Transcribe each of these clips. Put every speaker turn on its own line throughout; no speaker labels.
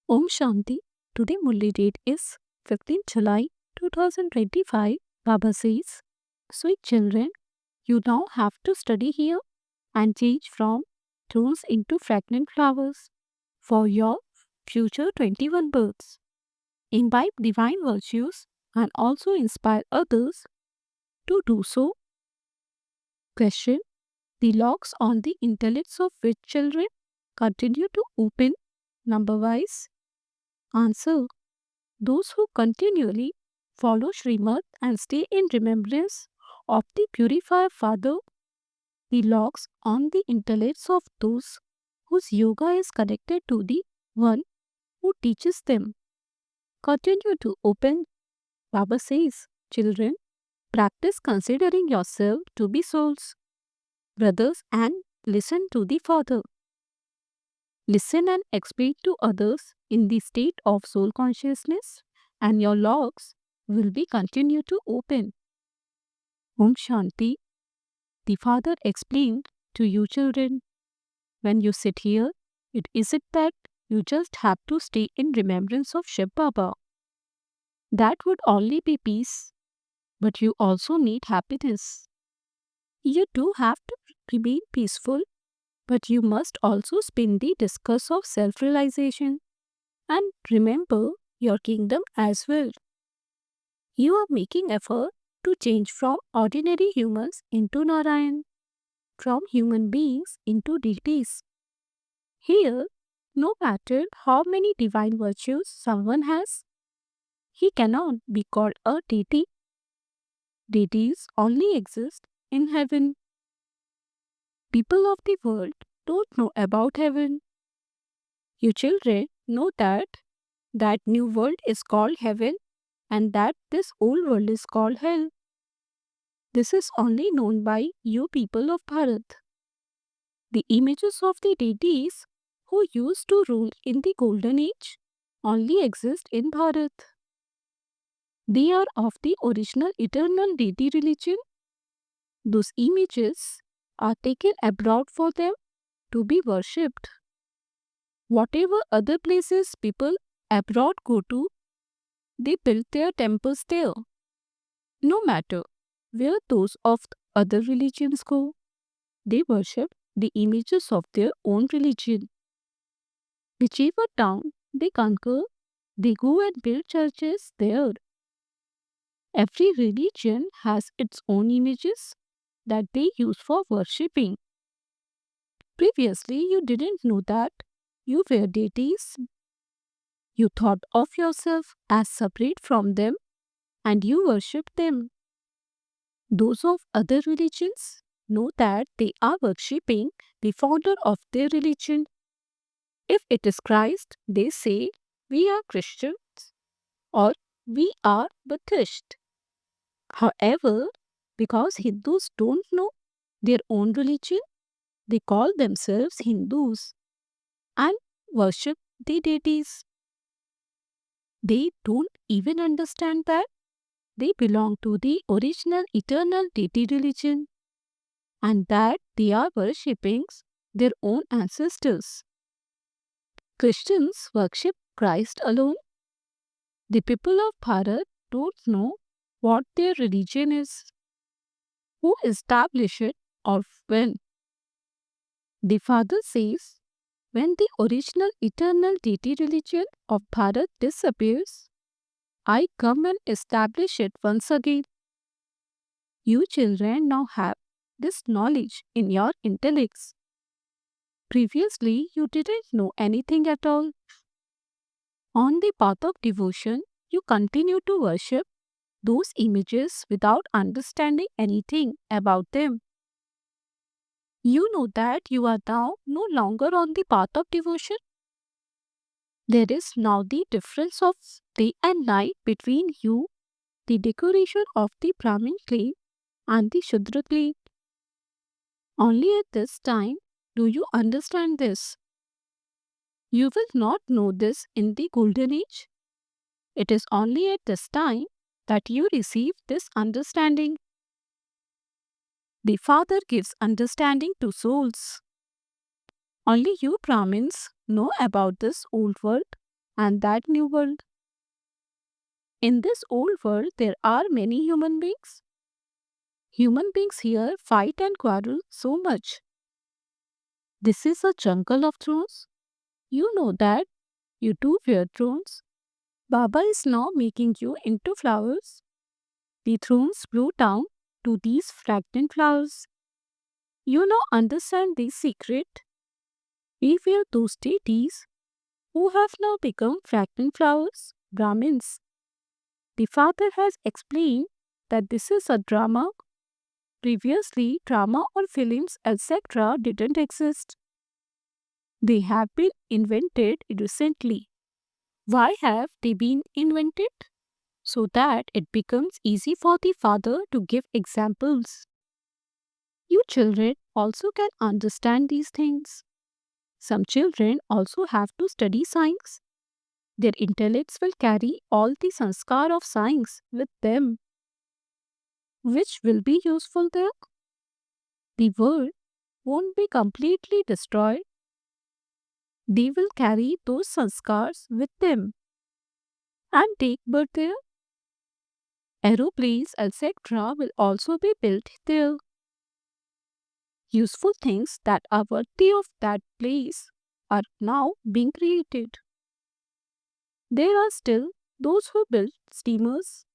Om Shanti. Today Murli date is 15th July 2025. Baba says, sweet children, you now have to study here and change from thorns into fragrant flowers for your future 21 births. Imbibe divine virtues and also inspire others to do so. Question. The locks on the intellects of which children continue to open number wise? Answer. Those who continually follow Srimad and stay in remembrance of the purified Father, the locks on the intellects of those whose yoga is connected to the one who teaches them. Continue to open. Baba says, children, practice considering yourself to be souls, brothers, and listen to the Father. Listen and explain to others in the state of soul consciousness, and your locks will be continue to open. Om Shanti. The Father explained to you children, when you sit here, it isn't that you just have to stay in remembrance of Shiv Baba. That would only be peace, but you also need happiness. You do have to remain peaceful, but you must also spin the discourse of self-realization and remember your kingdom as well. You are making effort to change from ordinary humans into Narayan, from human beings into deities. Here, no matter how many divine virtues someone has, he cannot be called a deity. Deities only exist in heaven. People of the world don't know about heaven. You children know that new world is called heaven and that this old world is called hell. This is only known by you people of Bharat. The images of the deities who used to rule in the golden age only exist in Bharat. They are of the original eternal deity religion. Those images are taken abroad for them to be worshipped. Whatever other places people abroad go to, they build their temples there. No matter where those of other religions go, they worship the images of their own religion. Whichever town they conquer, they go and build churches there. Every religion has its own images that they use for worshipping. Previously, you didn't know that you were deities. You thought of yourself as separate from them and you worshipped them. Those of other religions know that they are worshipping the founder of their religion. If it is Christ, they say, we are Christians or we are Buddhist. However, because Hindus don't know their own religion, they call themselves Hindus and worship the deities. They don't even understand that they belong to the original eternal deity religion and that they are worshipping their own ancestors. Christians worship Christ alone. The people of Bharat don't know what their religion is, who established it, or when. The Father says, when the original eternal deity religion of Bharat disappears, I come and establish it once again. You children now have this knowledge in your intellects. Previously, you didn't know anything at all. On the path of devotion, you continue to worship those images without understanding anything about them. You know that you are now no longer on the path of devotion. There is now the difference of day and night between you, the decoration of the Brahmin clay, and the Shudra clay. Only at this time do you understand this. You will not know this in the golden age. It is only at this time that you receive this understanding. The Father gives understanding to souls. Only you Brahmins know about this old world and that new world. In this old world, there are many human beings. Human beings here fight and quarrel so much. This is a jungle of thrones. You know that. You too wear thrones. Baba is now making you into flowers. The thrones blow down to these fragrant flowers. You now understand the secret. We were those deities who have now become fragrant flowers, Brahmins. The father has explained that this is a drama. Previously, drama or films, etc., didn't exist. They have been invented recently. Why have they been invented? So that it becomes easy for the father to give examples. You children also can understand these things. Some children also have to study science. Their intellects will carry all the sanskar of science with them, which will be useful there. The world won't be completely destroyed. They will carry those sanskars with them and take birth there. Aeroplanes, etc., will also be built there. Useful things that are worthy of that place are now being created. There are still those who build steamers,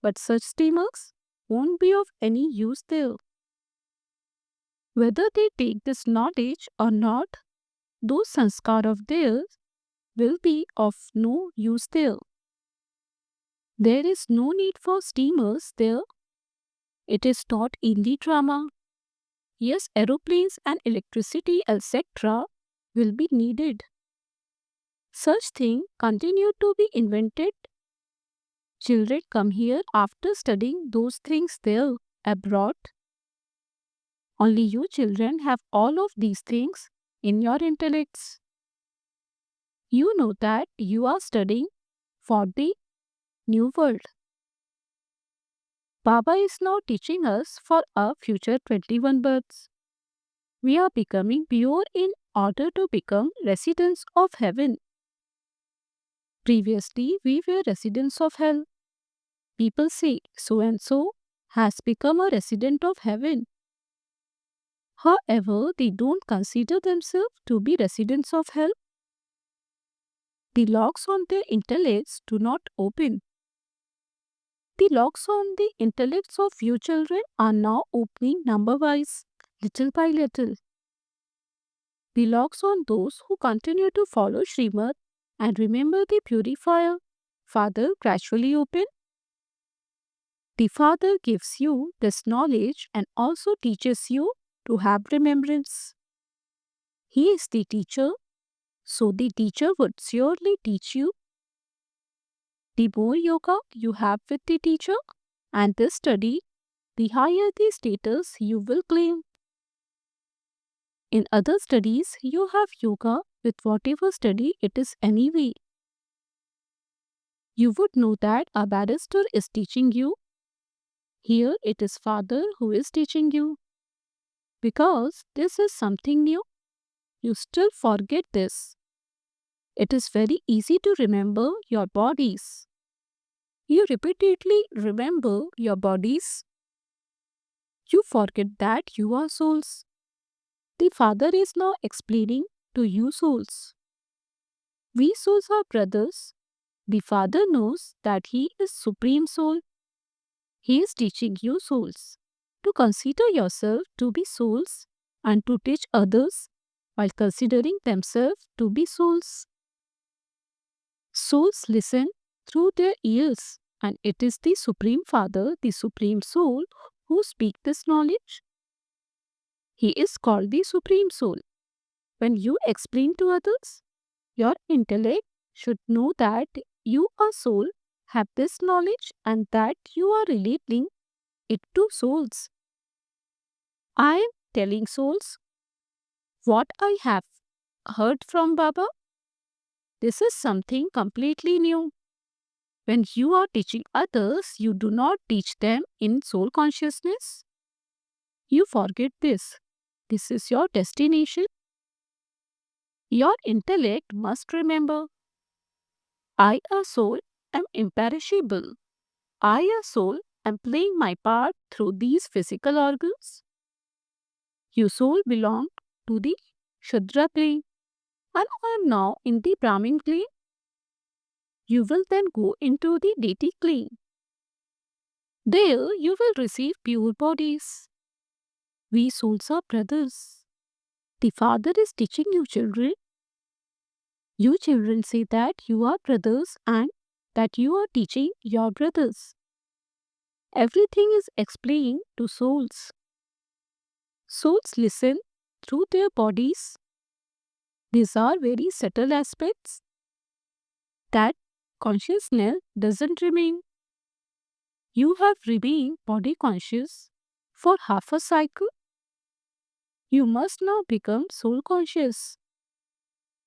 but such steamers won't be of any use there. Whether they take this knowledge or not, those sanskar of theirs will be of no use there. There is no need for steamers there. It is taught in the drama. Yes, aeroplanes and electricity, etc., will be needed. Such things continue to be invented. Children come here after studying those things there abroad. Only you children have all of these things in your intellects. You know that you are studying for the new world. Baba is now teaching us for our future 21 births. We are becoming pure in order to become residents of heaven. Previously, we were residents of hell. People say so and so has become a resident of heaven. However, they don't consider themselves to be residents of hell. The locks on their intellects do not open. The locks on the intellects of you children are now opening number-wise, little by little. The locks on those who continue to follow Srimad and remember the purifier, Father gradually open. The Father gives you this knowledge and also teaches you to have remembrance. He is the teacher, so the teacher would surely teach you. The more yoga you have with the teacher and this study, the higher the status you will claim. In other studies, you have yoga with whatever study it is anyway. You would know that a barrister is teaching you. Here it is Father who is teaching you. Because this is something new, you still forget this. It is very easy to remember your bodies. You repeatedly remember your bodies. You forget that you are souls. The Father is now explaining to you souls. We souls are brothers. The Father knows that He is Supreme Soul. He is teaching you souls to consider yourself to be souls and to teach others while considering themselves to be souls. Souls listen through their ears, and it is the Supreme Father, the Supreme Soul, who speak this knowledge. He is called the Supreme Soul. When you explain to others, your intellect should know that you, a soul, have this knowledge and that you are relating it to souls. I am telling souls what I have heard from Baba. This is something completely new. When you are teaching others, you do not teach them in soul consciousness. You forget this. This is your destination. Your intellect must remember. I, a soul, am imperishable. I, a soul, am playing my part through these physical organs. Your soul belonged to the Shudra plane, and I am now in the Brahmin plane. You will then go into the deity plane. There you will receive pure bodies. We souls are brothers. The Father is teaching you children. You children say that you are brothers and that you are teaching your brothers. Everything is explained to souls. Souls listen through their bodies. These are very subtle aspects that consciousness doesn't remain. You have remained body conscious for half a cycle. You must now become soul conscious.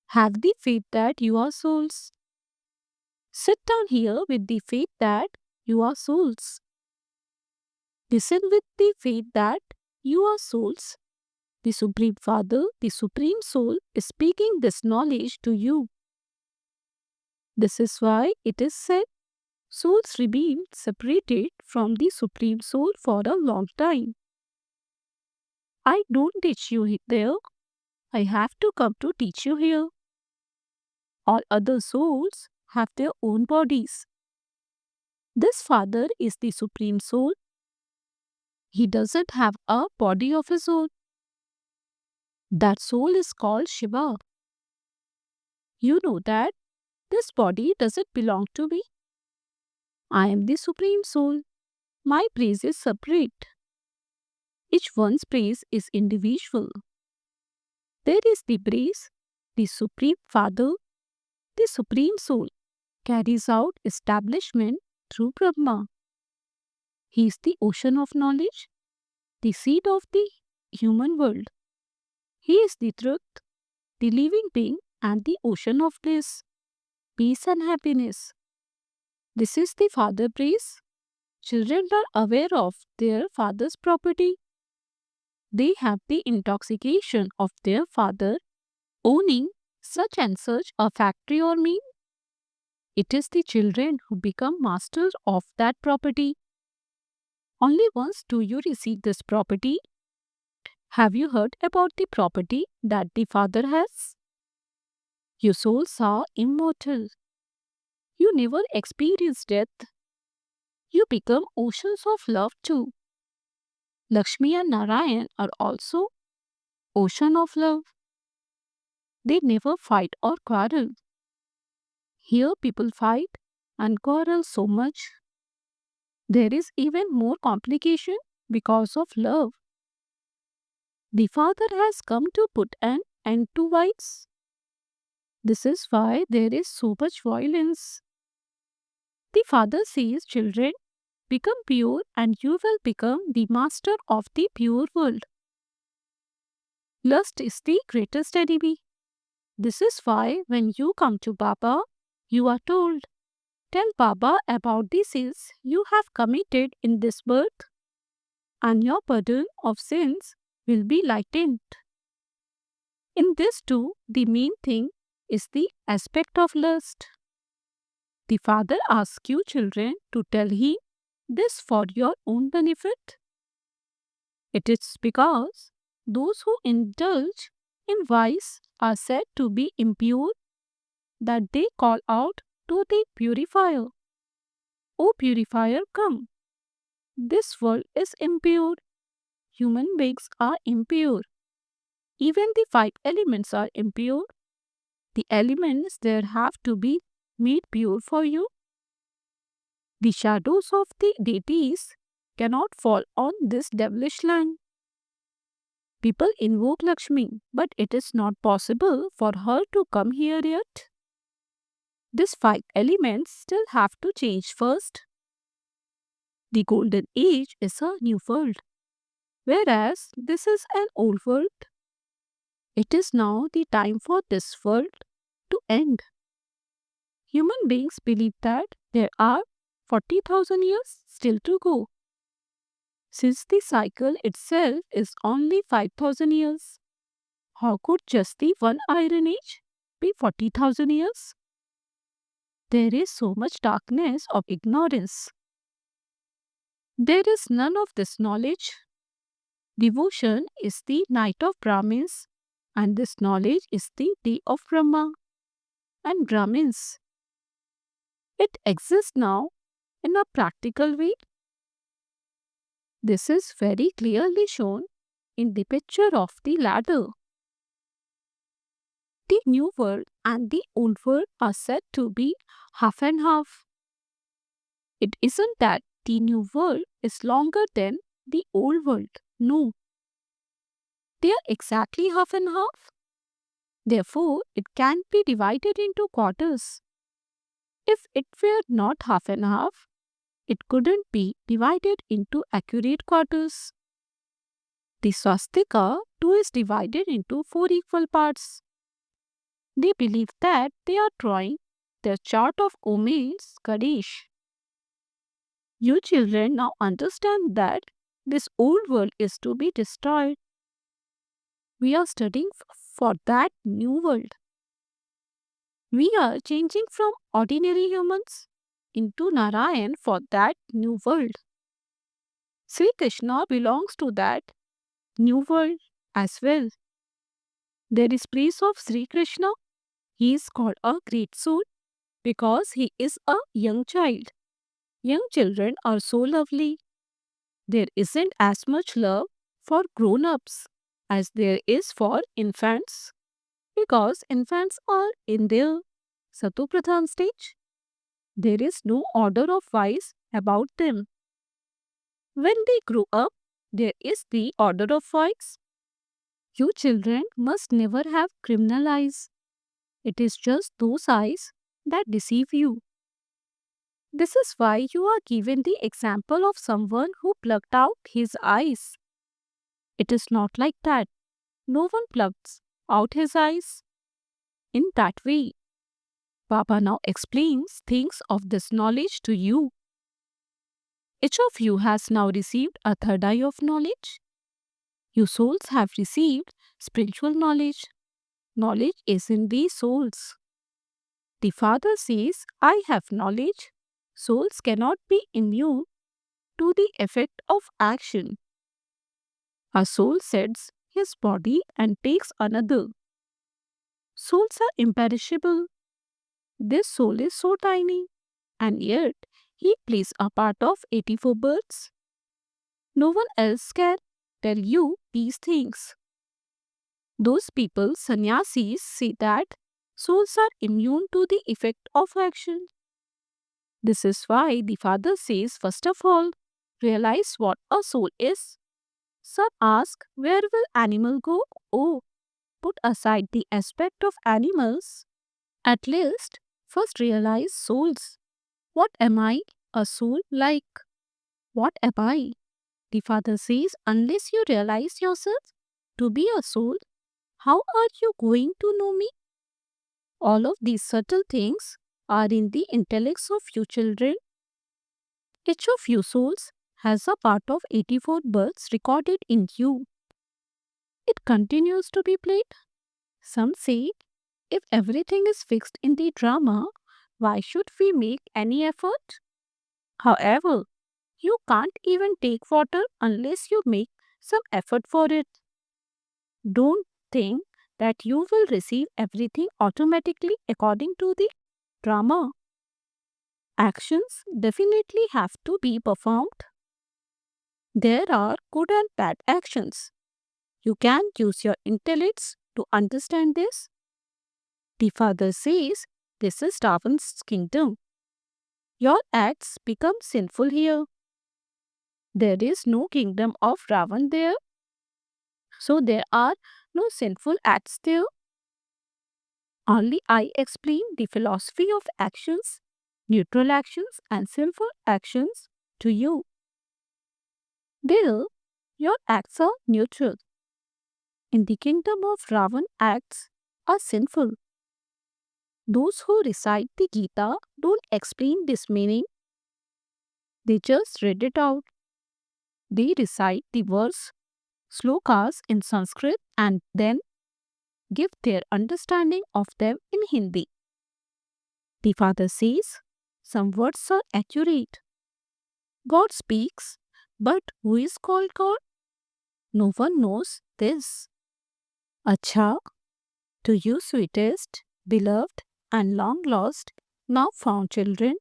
Have the faith that you are souls. Sit down here with the faith that you are souls. Listen with the faith that you are souls. The Supreme Father, the Supreme Soul, is speaking this knowledge to you. This is why it is said, souls remain separated from the Supreme Soul for a long time. I don't teach you there. I have to come to teach you here. All other souls have their own bodies. This Father is the Supreme Soul. He doesn't have a body of his own. That soul is called Shiva. You know that this body doesn't belong to me. I am the Supreme Soul. My praise is separate. Each one's praise is individual. There is the praise, the Supreme Father, the Supreme Soul carries out establishment through Brahma. He is the ocean of knowledge, the seed of the human world. He is the truth, the living being, and the ocean of bliss, peace, and happiness. This is the Father praise. Children are aware of their father's property. They have the intoxication of their father owning such and such a factory or mill. It is the children who become masters of that property. Only once do you receive this property. Have you heard about the property that the Father has? Your souls are immortal. You never experience death. You become oceans of love too. Lakshmi and Narayan are also ocean of love. They never fight or quarrel. Here people fight and quarrel so much. There is even more complication because of love. The Father has come to put an end to vice. This is why there is so much violence. The Father says, children, become pure and you will become the master of the pure world. Lust is the greatest enemy. This is why when you come to Baba, you are told, tell Baba about the sins you have committed in this birth, and your burden of sins will be lightened. In this too, the main thing is the aspect of lust. The Father asks you children to tell him this for your own benefit. It is because those who indulge in vice are said to be impure that they call out to the purifier, O purifier, come. This world is impure. Human beings are impure. Even the five elements are impure. The elements there have to be made pure for you. The shadows of the deities cannot fall on this devilish land. People invoke Lakshmi, but it is not possible for her to come here yet. These five elements still have to change first. The golden age is a new world, whereas this is an old world. It is now the time for this world to end. Human beings believe that there are 40,000 years still to go. Since the cycle itself is only 5,000 years, how could just the one iron age be 40,000 years? there is so much darkness of ignorance. There is none of this knowledge. Devotion is the night of Brahmins, and this knowledge is the day of Brahma and Brahmins. It exists now in a practical way. This is very clearly shown in the picture of the ladder. The new world and the old world are said to be half and half. It isn't that the new world is longer than the old world. No, they are exactly half and half. Therefore, it can be divided into quarters. If it were not half and half, it couldn't be divided into accurate quarters. The swastika too is divided into four equal parts. They believe that they are drawing their chart of Umesh Ganesh. You children now understand that this old world is to be destroyed. We are studying for that new world. We are changing from ordinary humans into Narayan for that new world. Sri Krishna belongs to that new world as well. There is praise of Sri Krishna. He is called a great soul because he is a young child. Young children are so lovely. There isn't as much love for grown ups as there is for infants because infants are in their Satopradhan stage. There is no order of vice about them. When they grow up, there is the order of vice. You children must never have criminal eyes. It is just those eyes that deceive you. This is why you are given the example of someone who plucked out his eyes. It is not like that. No one plucks out his eyes in that way. Baba now explains things of this knowledge to you. Each of you has now received a third eye of knowledge. You souls have received spiritual knowledge. Knowledge is in the souls. The Father says, I have knowledge. Souls cannot be immune to the effect of action. A soul sets his body and takes another. Souls are imperishable. This soul is so tiny, and yet he plays a part of 84 birds. No one else can tell you these things. Those people, sannyasis, say that souls are immune to the effect of action. This is why the Father says, first of all, realize what a soul is. Some ask, where will animal go? Oh, put aside the aspect of animals. At least, first realize souls. What am I? A soul like. What am I? The Father says, unless you realize yourself to be a soul, how are you going to know me? All of these subtle things are in the intellects of you children. Each of you souls has a part of 84 births recorded in you. It continues to be played. Some say, if everything is fixed in the drama, why should we make any effort? However, you can't even take water unless you make some effort for it. Don't think that you will receive everything automatically according to the drama. Actions definitely have to be performed. There are good and bad actions. You can use your intellects to understand this. The Father says, this is Ravan's kingdom. Your acts become sinful here. There is no kingdom of Ravan there. So there are no sinful acts there. Only I explain the philosophy of actions, neutral actions and sinful actions to you. There, your acts are neutral. In the kingdom of Ravan, acts are sinful. Those who recite the Gita don't explain this meaning. They just read it out. They recite the verse, slokas in Sanskrit and then give their understanding of them in Hindi. The father says, some words are accurate. God speaks, but who is called God? No one knows this. Acha, to you, sweetest, beloved, and long lost, now found children,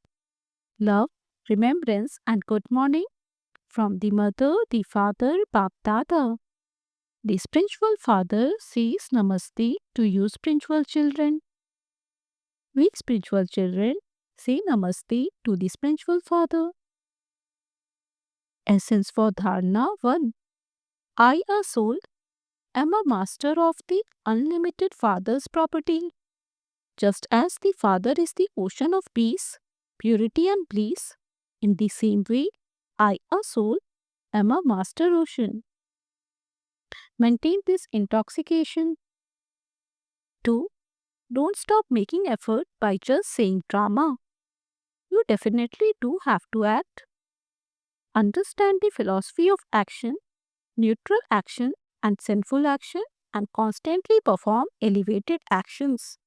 love, remembrance, and good morning from the mother, the father, Bap Dada. The spiritual father says Namaste to you, spiritual children. We spiritual children say Namaste to the spiritual father. Essence for Dharana 1. I, a soul, am a master of the unlimited Father's property. Just as the Father is the ocean of peace, purity, and bliss, in the same way, I, a soul, am a master ocean. Maintain this intoxication. 2. Don't stop making effort by just saying drama. You definitely do have to act. Understand the philosophy of action, neutral action, and sinful action, and constantly perform elevated actions.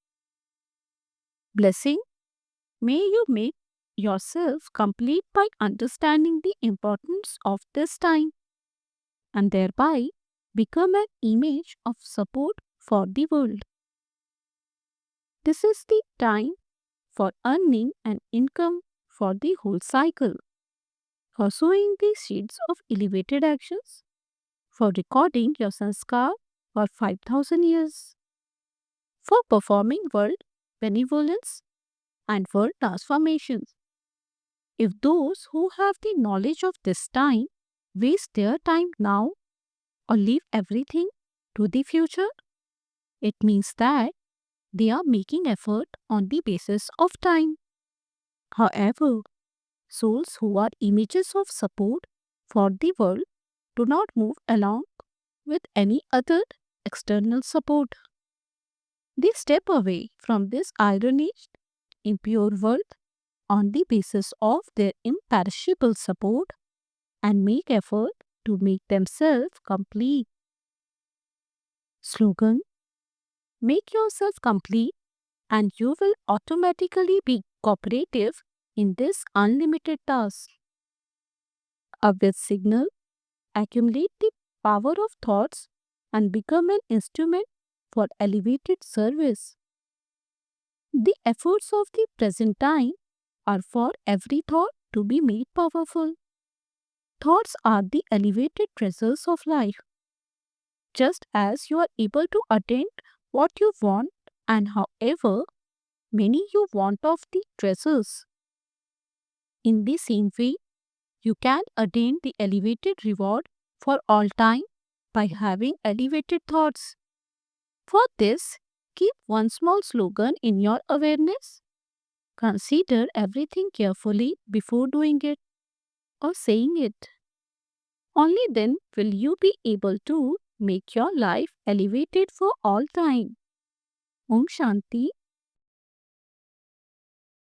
Blessing, may you make yourself complete by understanding the importance of this time and thereby become an image of support for the world. This is the time for earning an income for the whole cycle, for sowing the seeds of elevated actions, for recording your sanskar for 5,000 years, for performing world benevolence and world transformations. If those who have the knowledge of this time waste their time now or leave everything to the future, it means that they are making effort on the basis of time. However, souls who are images of support for the world do not move along with any other external support. They step away from this iron-aged, impure world on the basis of their imperishable support and make effort to make themselves complete. Slogan: make yourself complete and you will automatically be cooperative in this unlimited task. Avyat signal: accumulate the power of thoughts and become an instrument for elevated service. The efforts of the present time are for every thought to be made powerful. Thoughts are the elevated treasures of life. Just as you are able to attain what you want and however many you want of the treasures, in the same way, you can attain the elevated reward for all time by having elevated thoughts. For this, keep one small slogan in your awareness. Consider everything carefully before doing it or saying it. Only then will you be able to make your life elevated for all time. Om Shanti.